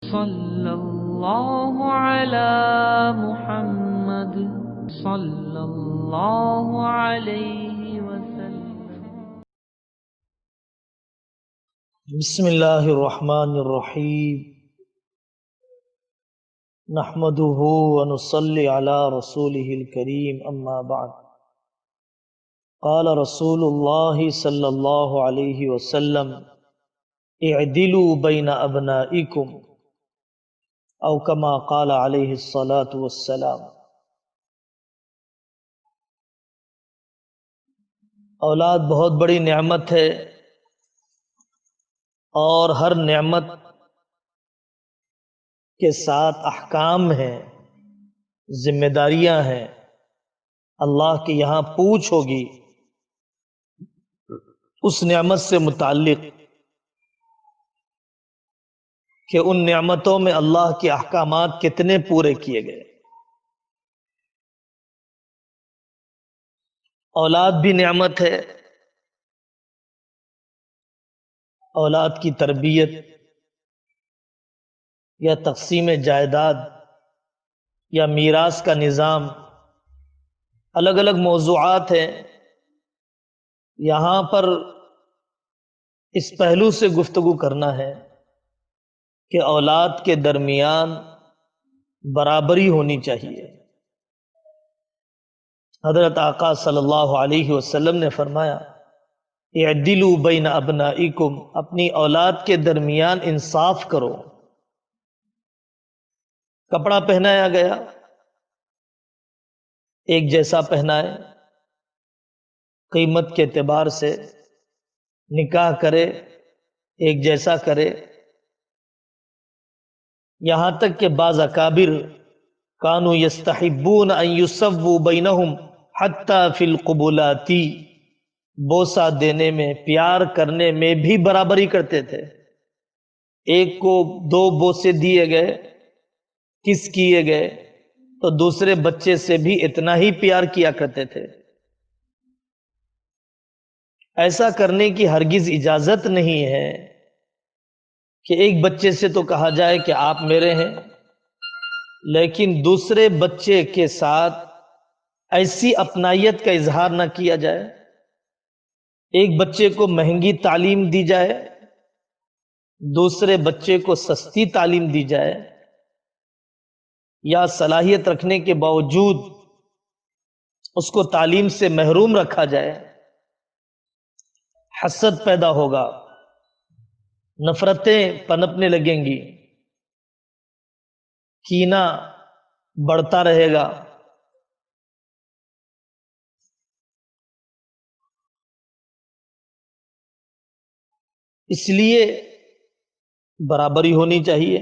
صلی اللہ علی محمد صلی اللہ علیہ وسلم۔ بسم اللہ الرحمن الرحیم، نحمده ونصلی علی رسولہ الکریم، اما بعد۔ قال رسول اللہ صلی اللہ علیہ وسلم: اعدلوا بین ابنائکم، او کما قال علیہ الصلاۃ والسلام۔ اولاد بہت بڑی نعمت ہے، اور ہر نعمت کے ساتھ احکام ہیں، ذمہ داریاں ہیں۔ اللہ کے یہاں پوچھ ہوگی اس نعمت سے متعلق کہ ان نعمتوں میں اللہ کے احکامات کتنے پورے کیے گئے۔ اولاد بھی نعمت ہے۔ اولاد کی تربیت یا تقسیم جائیداد یا میراث کا نظام، الگ الگ موضوعات ہیں۔ یہاں پر اس پہلو سے گفتگو کرنا ہے کہ اولاد کے درمیان برابری ہونی چاہیے۔ حضرت آقا صلی اللہ علیہ وسلم نے فرمایا: اعدلوا بین ابنائکم، اپنی اولاد کے درمیان انصاف کرو۔ کپڑا پہنایا گیا، ایک جیسا پہنائے، قیمت کے اعتبار سے نکاح کرے، ایک جیسا کرے۔ یہاں تک کہ بعض اکابر کانوا یستحبون ان یسووا بینہم حتی فی القبلات، بوسہ دینے میں، پیار کرنے میں بھی برابری کرتے تھے۔ ایک کو 2 بوسے دیے گئے، کس کیے گئے، تو دوسرے بچے سے بھی اتنا ہی پیار کیا کرتے تھے۔ ایسا کرنے کی ہرگز اجازت نہیں ہے کہ ایک بچے سے تو کہا جائے کہ آپ میرے ہیں، لیکن دوسرے بچے کے ساتھ ایسی اپنائیت کا اظہار نہ کیا جائے۔ ایک بچے کو مہنگی تعلیم دی جائے، دوسرے بچے کو سستی تعلیم دی جائے، یا صلاحیت رکھنے کے باوجود اس کو تعلیم سے محروم رکھا جائے۔ حسد پیدا ہوگا، نفرتیں پنپنے لگیں گی، کینہ بڑھتا رہے گا۔ اس لیے برابری ہونی چاہیے،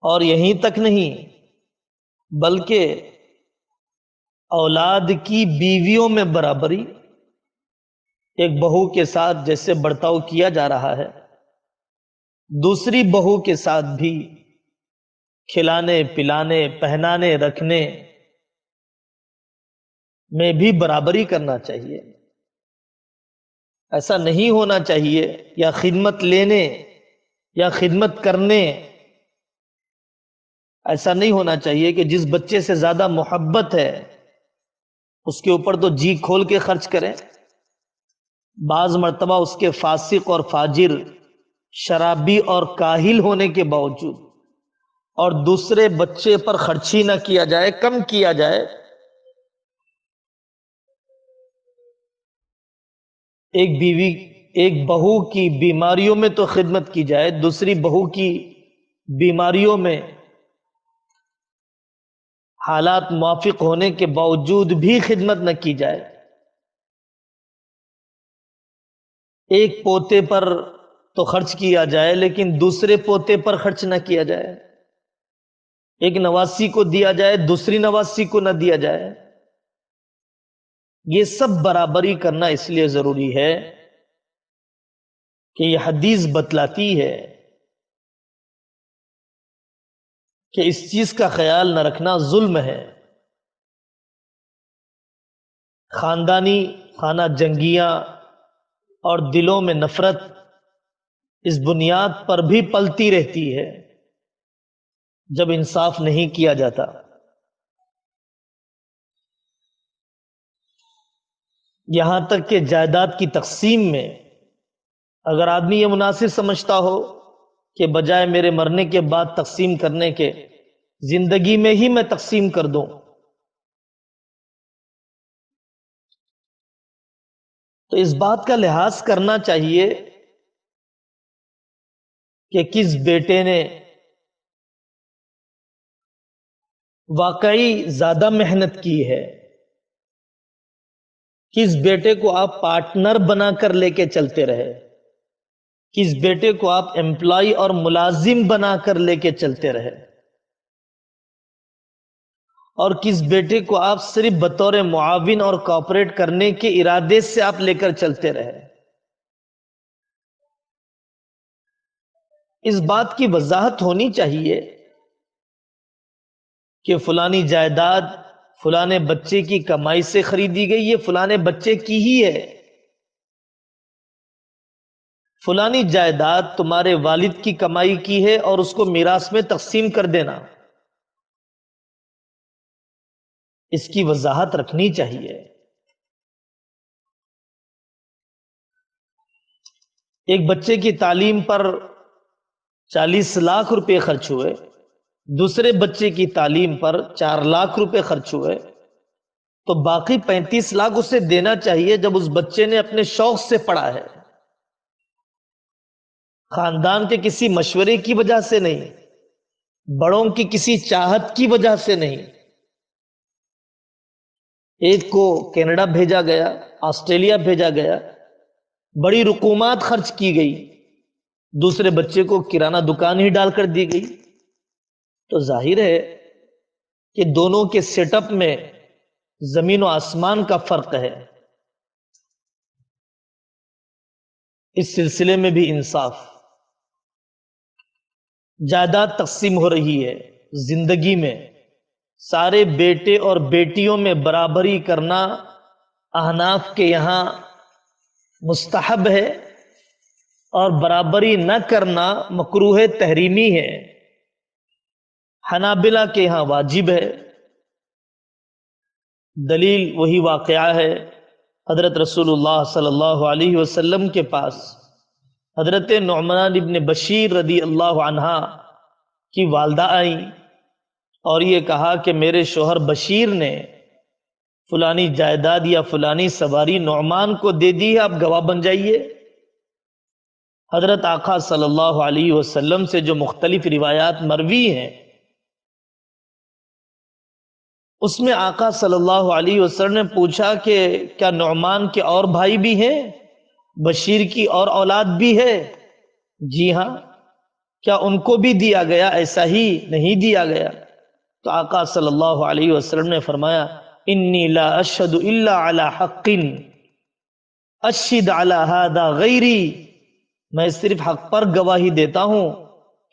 اور یہیں تک نہیں بلکہ اولاد کی بیویوں میں برابری۔ ایک بہو کے ساتھ جیسے برتاؤ کیا جا رہا ہے، دوسری بہو کے ساتھ بھی کھلانے پلانے پہنانے رکھنے میں بھی برابری کرنا چاہیے۔ ایسا نہیں ہونا چاہیے، یا خدمت لینے یا خدمت کرنے، ایسا نہیں ہونا چاہیے کہ جس بچے سے زیادہ محبت ہے اس کے اوپر تو جی کھول کے خرچ کریں۔ بعض مرتبہ اس کے فاسق اور فاجر، شرابی اور کاہل ہونے کے باوجود، اور دوسرے بچے پر خرچی نہ کیا جائے، کم کیا جائے۔ ایک بہو کی بیماریوں میں تو خدمت کی جائے، دوسری بہو کی بیماریوں میں حالات موافق ہونے کے باوجود بھی خدمت نہ کی جائے۔ ایک پوتے پر تو خرچ کیا جائے، لیکن دوسرے پوتے پر خرچ نہ کیا جائے۔ ایک نواسی کو دیا جائے، دوسری نواسی کو نہ دیا جائے۔ یہ سب برابری کرنا اس لیے ضروری ہے کہ یہ حدیث بتلاتی ہے کہ اس چیز کا خیال نہ رکھنا ظلم ہے۔ خاندانی خانہ جنگیاں اور دلوں میں نفرت اس بنیاد پر بھی پلتی رہتی ہے جب انصاف نہیں کیا جاتا۔ یہاں تک کہ جائیداد کی تقسیم میں اگر آدمی یہ مناسب سمجھتا ہو کہ بجائے میرے مرنے کے بعد تقسیم کرنے کے زندگی میں ہی میں تقسیم کر دوں، تو اس بات کا لحاظ کرنا چاہیے کہ کس بیٹے نے واقعی زیادہ محنت کی ہے، کس بیٹے کو آپ پارٹنر بنا کر لے کے چلتے رہے، کس بیٹے کو آپ امپلائی اور ملازم بنا کر لے کے چلتے رہے، اور کس بیٹے کو آپ صرف بطور معاون اور کوآپریٹ کرنے کے ارادے سے آپ لے کر چلتے رہے۔ اس بات کی وضاحت ہونی چاہیے کہ فلانی جائیداد فلانے بچے کی کمائی سے خریدی گئی، یہ فلانے بچے کی ہی ہے۔ فلانی جائیداد تمہارے والد کی کمائی کی ہے اور اس کو میراث میں تقسیم کر دینا، اس کی وضاحت رکھنی چاہیے۔ ایک بچے کی تعلیم پر 40 لاکھ روپے خرچ ہوئے، دوسرے بچے کی تعلیم پر 4 لاکھ روپے خرچ ہوئے، تو باقی 35 لاکھ اسے دینا چاہیے جب اس بچے نے اپنے شوق سے پڑھا ہے، خاندان کے کسی مشورے کی وجہ سے نہیں، بڑوں کی کسی چاہت کی وجہ سے نہیں۔ ایک کو کینیڈا بھیجا گیا، آسٹریلیا بھیجا گیا، بڑی رقومات خرچ کی گئی، دوسرے بچے کو کرانہ دکان ہی ڈال کر دی گئی، تو ظاہر ہے کہ دونوں کے سیٹ اپ میں زمین و آسمان کا فرق ہے۔ اس سلسلے میں بھی انصاف، جائیداد تقسیم ہو رہی ہے، زندگی میں سارے بیٹے اور بیٹیوں میں برابری کرنا احناف کے یہاں مستحب ہے، اور برابری نہ کرنا مکروہ تحریمی ہے۔ حنابلہ کے یہاں واجب ہے۔ دلیل وہی واقعہ ہے، حضرت رسول اللہ صلی اللہ علیہ وسلم کے پاس حضرت نعمان ابن بشیر رضی اللہ عنہ کی والدہ آئیں اور یہ کہا کہ میرے شوہر بشیر نے فلانی جائیداد یا فلانی سواری نعمان کو دے دی ہے، آپ گواہ بن جائیے۔ حضرت آقا صلی اللہ علیہ وسلم سے جو مختلف روایات مروی ہیں، اس میں آقا صلی اللہ علیہ وسلم نے پوچھا کہ کیا نعمان کے اور بھائی بھی ہیں، بشیر کی اور اولاد بھی ہے؟ جی ہاں۔ کیا ان کو بھی دیا گیا؟ ایسا ہی نہیں دیا گیا۔ تو آقا صلی اللہ علیہ وسلم نے فرمایا انی لا اشہد الا علی حق اشہد علی ھذا غیری، میں صرف حق پر گواہی دیتا ہوں،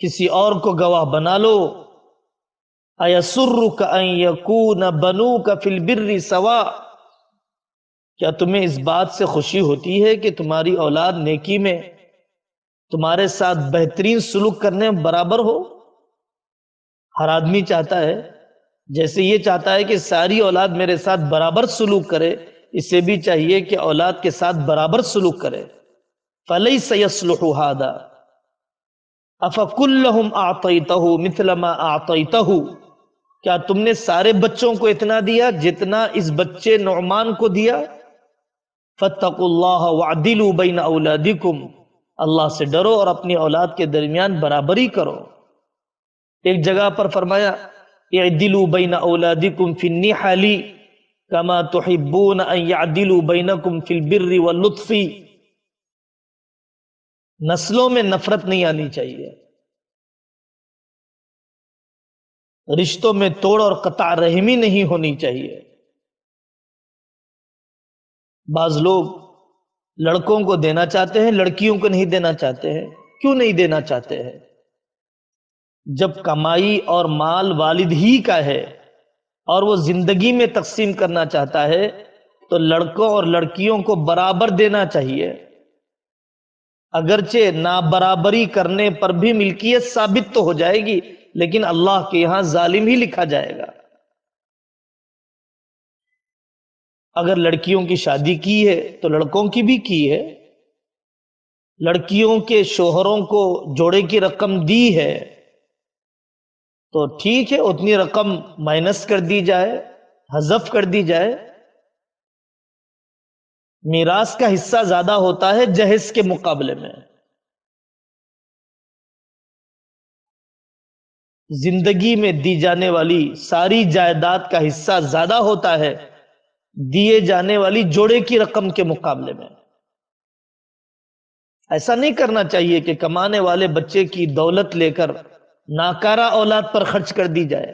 کسی اور کو گواہ بنا لو۔ ایسرک ان یکون بنوک فی البر سواء، کیا تمہیں اس بات سے خوشی ہوتی ہے کہ تمہاری اولاد نیکی میں تمہارے ساتھ بہترین سلوک کرنے میں برابر ہو؟ ہر آدمی چاہتا ہے، جیسے یہ چاہتا ہے کہ ساری اولاد میرے ساتھ برابر سلوک کرے، اسے بھی چاہیے کہ اولاد کے ساتھ برابر سلوک کرے۔ فَلَيْسَ يَصْلُحُ هَذَا أَفَكُلَّهُمْ أَعْطَيْتَهُ مِثْلَ مَا أَعْطَيْتَهُ، کیا تم نے سارے بچوں کو اتنا دیا جتنا اس بچے نعمان کو دیا؟ فَاتَّقُوا اللَّهَ وَاعْدِلُوا بَيْنَ أَوْلَادِكُمْ، اللہ سے ڈرو اور اپنی اولاد کے درمیان برابری کرو۔ ایک جگہ پر فرمایا اعدلوا بین اولادکم فی النحل کما تحبون ان یعدلوا بینکم فی البر واللطف، نسلوں میں نفرت نہیں آنی چاہیے، رشتوں میں توڑ اور قطع رحمی نہیں ہونی چاہیے۔ بعض لوگ لڑکوں کو دینا چاہتے ہیں، لڑکیوں کو نہیں دینا چاہتے ہیں۔ کیوں نہیں دینا چاہتے ہیں؟ جب کمائی اور مال والد ہی کا ہے اور وہ زندگی میں تقسیم کرنا چاہتا ہے تو لڑکوں اور لڑکیوں کو برابر دینا چاہیے، اگرچہ نابرابری کرنے پر بھی ملکیت ثابت تو ہو جائے گی، لیکن اللہ کے یہاں ظالم ہی لکھا جائے گا۔ اگر لڑکیوں کی شادی کی ہے تو لڑکوں کی بھی کی ہے، لڑکیوں کے شوہروں کو جوڑے کی رقم دی ہے تو ٹھیک ہے، اتنی رقم مائنس کر دی جائے، حذف کر دی جائے۔ میراث کا حصہ زیادہ ہوتا ہے جہیز کے مقابلے میں۔ زندگی میں دی جانے والی ساری جائیداد کا حصہ زیادہ ہوتا ہے دیے جانے والی جوڑے کی رقم کے مقابلے میں۔ ایسا نہیں کرنا چاہیے کہ کمانے والے بچے کی دولت لے کر ناکارہ اولاد پر خرچ کر دی جائے۔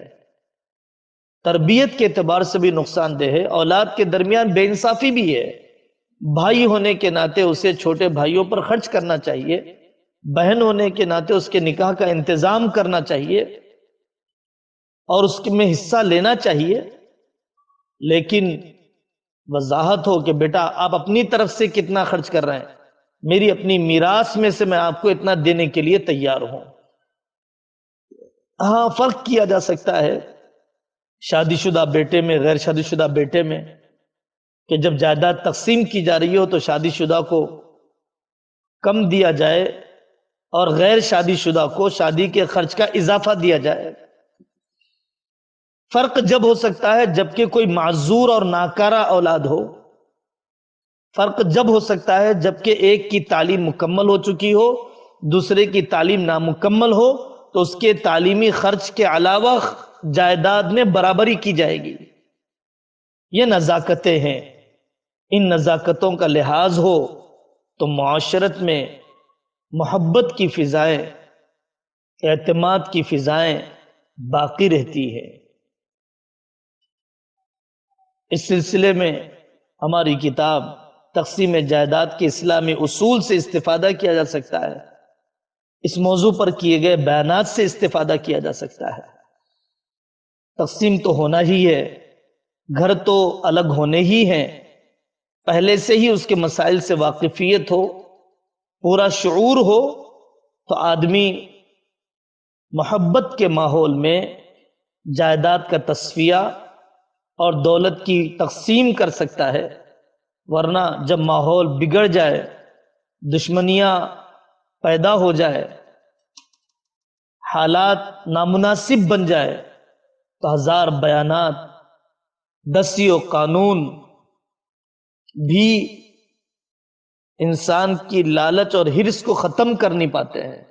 تربیت کے اعتبار سے بھی نقصان دہ ہے، اولاد کے درمیان بے انصافی بھی ہے۔ بھائی ہونے کے ناطے اسے چھوٹے بھائیوں پر خرچ کرنا چاہیے، بہن ہونے کے ناطے اس کے نکاح کا انتظام کرنا چاہیے اور اس میں حصہ لینا چاہیے، لیکن وضاحت ہو کہ بیٹا آپ اپنی طرف سے کتنا خرچ کر رہے ہیں، میری اپنی میراث میں سے میں آپ کو اتنا دینے کے لیے تیار ہوں۔ ہاں، فرق کیا جا سکتا ہے شادی شدہ بیٹے میں، غیر شادی شدہ بیٹے میں، کہ جب جائیداد تقسیم کی جا رہی ہو تو شادی شدہ کو کم دیا جائے اور غیر شادی شدہ کو شادی کے خرچ کا اضافہ دیا جائے۔ فرق جب ہو سکتا ہے جبکہ کوئی معذور اور ناکارہ اولاد ہو، فرق جب ہو سکتا ہے جبکہ ایک کی تعلیم مکمل ہو چکی ہو، دوسرے کی تعلیم نامکمل ہو، تو اس کے تعلیمی خرچ کے علاوہ جائیداد میں برابری کی جائے گی۔ یہ نزاکتیں ہیں، ان نزاکتوں کا لحاظ ہو تو معاشرت میں محبت کی فضائیں، اعتماد کی فضائیں باقی رہتی ہے۔ اس سلسلے میں ہماری کتاب تقسیم جائیداد کے اسلامی اصول سے استفادہ کیا جا سکتا ہے، اس موضوع پر کیے گئے بیانات سے استفادہ کیا جا سکتا ہے۔ تقسیم تو ہونا ہی ہے، گھر تو الگ ہونے ہی ہیں، پہلے سے ہی اس کے مسائل سے واقفیت ہو، پورا شعور ہو تو آدمی محبت کے ماحول میں جائیداد کا تصفیہ اور دولت کی تقسیم کر سکتا ہے، ورنہ جب ماحول بگڑ جائے، دشمنیاں پیدا ہو جائے، حالات نامناسب بن جائے تو ہزار بیانات، دسی و قانون بھی انسان کی لالچ اور حرص کو ختم کر نہیں پاتے ہیں۔